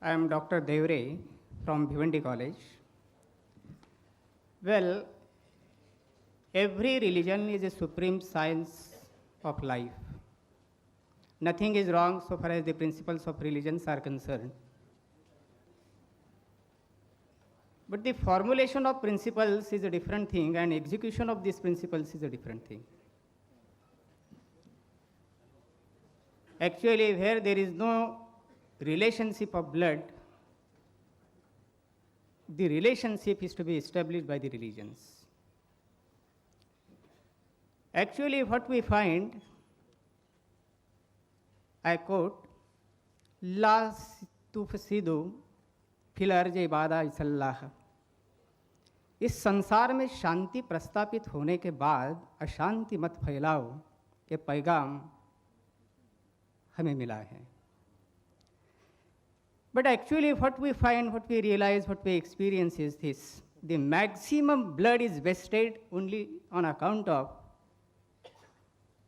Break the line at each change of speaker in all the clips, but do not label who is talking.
I am Dr. Devre from Bhiwandi College. Well, every religion is a supreme science of life. Nothing is wrong so far as the principles of religions are concerned. But the formulation of principles is a different thing, and execution of these principles is a different thing. Actually, where there is no relationship of blood, the relationship is to be established by the religions. Actually, what we find, I quote, La tufsidu fil arji ibada isallah. इस संसार में शांति प्रस्तापित होने के बाद अशांति मत फैलाओ ये पैगाम हमें मिला है. But actually what we find, what we realize, what we experience is this: the maximum blood is wasted only on account of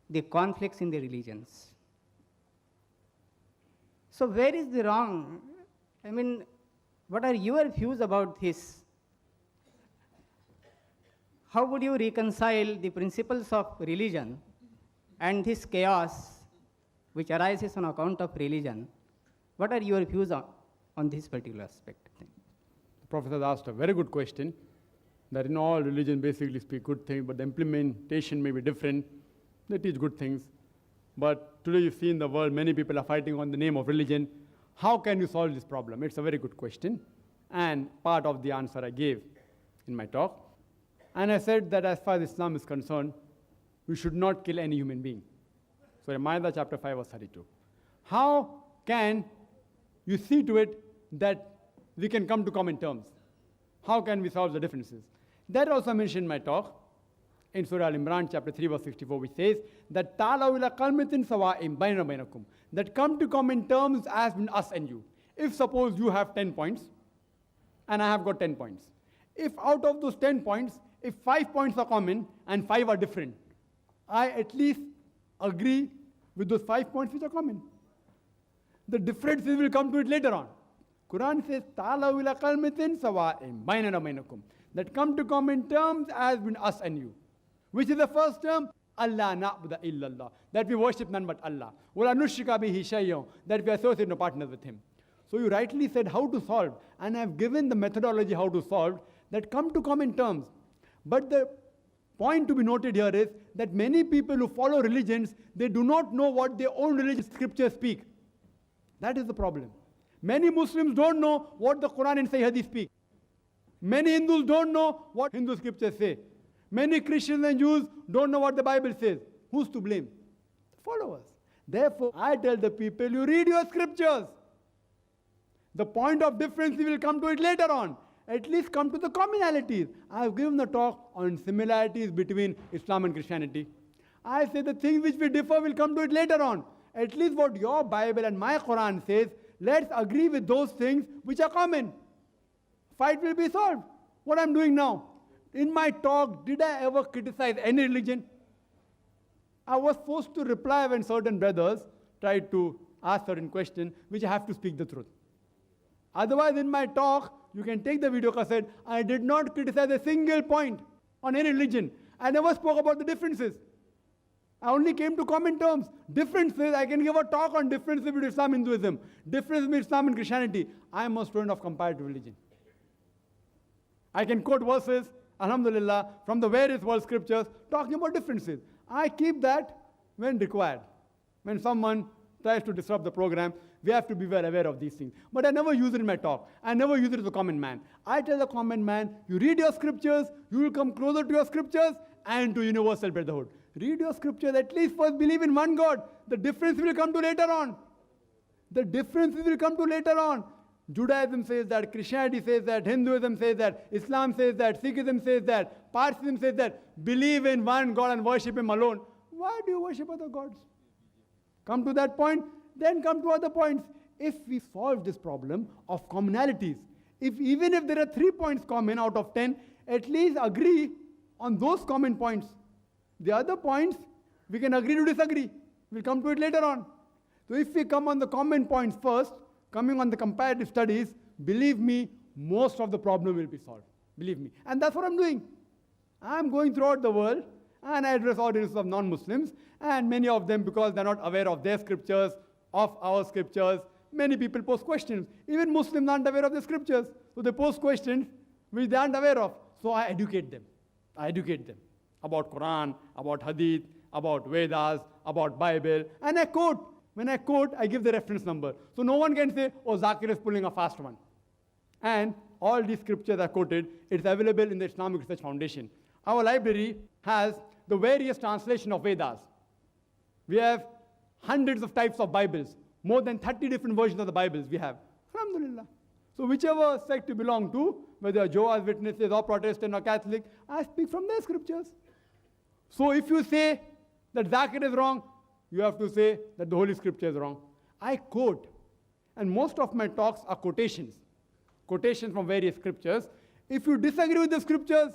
the conflicts in the religions. So where is the wrong? I mean, what are your views about this? How would you reconcile the principles of religion and this chaos which arises on account of religion? What are your views on this particular aspect?
The Professor asked a very good question, that in all religions basically speak good things, but the implementation may be different. They teach good things. But today you see in the world, many people are fighting on the name of religion. How can you solve this problem? It's a very good question. And part of the answer I gave in my talk. And I said that as far as Islam is concerned, we should not kill any human being. So in Maida chapter 5 verse 32. How can you see to it that we can come to common terms? How can we solve the differences? That also mentioned in my talk in Surah Al-Imran chapter 3 verse 64, which says that ta'alaw ila qalmatin sawa'in bayna bainakum, that come to common terms as in us and you. If suppose you have 10 points and I have got 10 points. If out of those 10 points, if 5 points are common and 5 are different, I at least agree with those 5 points which are common. The differences will come to it later on. Quran says, ta'alaw ila qalmatin sawa'in baynana bainakum, that come to common terms as between us and you. Which is the first term? Allah na'budu illallah, that we worship none but Allah. Wala nushrika bihi shay'an, that we associate no partners with Him. So you rightly said how to solve, and I have given the methodology how to solve, that come to common terms. But the point to be noted here is that many people who follow religions, they do not know what their own religious scriptures speak. That is the problem. Many Muslims don't know what the Quran and Sahih Hadith speak. Many Hindus don't know what Hindu scriptures say. Many Christians and Jews don't know what the Bible says. Who's to blame? The followers. Therefore, I tell the people, you read your scriptures. The point of difference, we will come to it later on. At least come to the commonalities. I have given the talk on similarities between Islam and Christianity. I say the things which we differ, will come to it later on. At least what your Bible and my Quran says, let's agree with those things which are common. Fight will be solved. What I'm doing now. In my talk, did I ever criticize any religion? I was forced to reply when certain brothers tried to ask certain questions, which I have to speak the truth. Otherwise, in my talk, you can take the video cassette, I did not criticize a single point on any religion. I never spoke about the differences. I only came to common terms. Differences, I can give a talk on differences between Islam and Hinduism, differences between Islam and Christianity. I am a student of comparative religion. I can quote verses, alhamdulillah, from the various world scriptures, talking about differences. I keep that when required. When someone tries to disrupt the program, we have to be well aware of these things. But I never use it in my talk. I never use it as a common man. I tell the common man, you read your scriptures, you will come closer to your scriptures and to universal brotherhood. Read your scriptures, at least first believe in one God. The difference will come to later on. The differences will come to later on. Judaism says that, Christianity says that, Hinduism says that, Islam says that, Sikhism says that, Parsiism says that. Believe in one God and worship Him alone. Why do you worship other gods? Come to that point, then come to other points. If we solve this problem of commonalities, even if there are 3 points common out of 10, at least agree on those common points. The other points, we can agree to disagree. We'll come to it later on. So if we come on the common points first, coming on the comparative studies, believe me, most of the problem will be solved. Believe me. And that's what I'm doing. I'm going throughout the world and I address audiences of non-Muslims, and many of them, because they're not aware of their scriptures, of our scriptures, many people pose questions. Even Muslims aren't aware of the scriptures. So they pose questions which they aren't aware of. So I educate them. I educate them about Quran, about Hadith, about Vedas, about Bible, and I quote. When I quote, I give the reference number. So no one can say, oh, Zakir is pulling a fast one. And all these scriptures are quoted. It's available in the Islamic Research Foundation. Our library has the various translation of Vedas. We have hundreds of types of Bibles, more than 30 different versions of the Bibles we have. Alhamdulillah. So whichever sect you belong to, whether you're Jehovah's Witnesses or Protestant or Catholic, I speak from their scriptures. So if you say that Zakir is wrong, you have to say that the Holy Scripture is wrong. I quote, and most of my talks are quotations from various scriptures. If you disagree with the scriptures,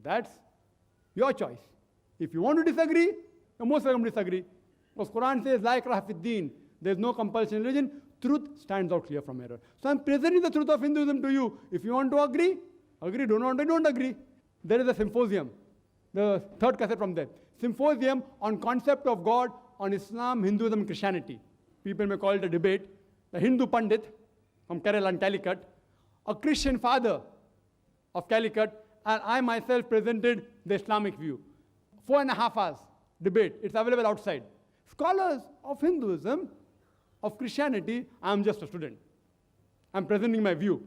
that's your choice. If you want to disagree, you're most welcome to disagree. Because Quran says, La ikraha fid deen, there's no compulsion in religion. Truth stands out clear from error. So I'm presenting the truth of Hinduism to you. If you want to agree, agree. Don't agree. There is a symposium, the third cassette from there. Symposium on concept of God, on Islam, Hinduism, and Christianity. People may call it a debate. The Hindu Pandit from Kerala and Calicut, a Christian father of Calicut, and I myself presented the Islamic view. 4.5 hours debate. It's available outside. Scholars of Hinduism, of Christianity, I'm just a student. I'm presenting my view.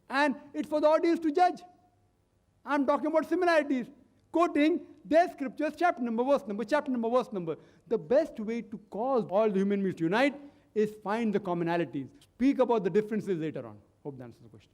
And it's for the audience to judge. I'm talking about similarities, quoting their scriptures, chapter number, verse number, chapter number, verse number. The best way to cause all the human beings to unite is find the commonalities. Speak about the differences later on. Hope that answers the question.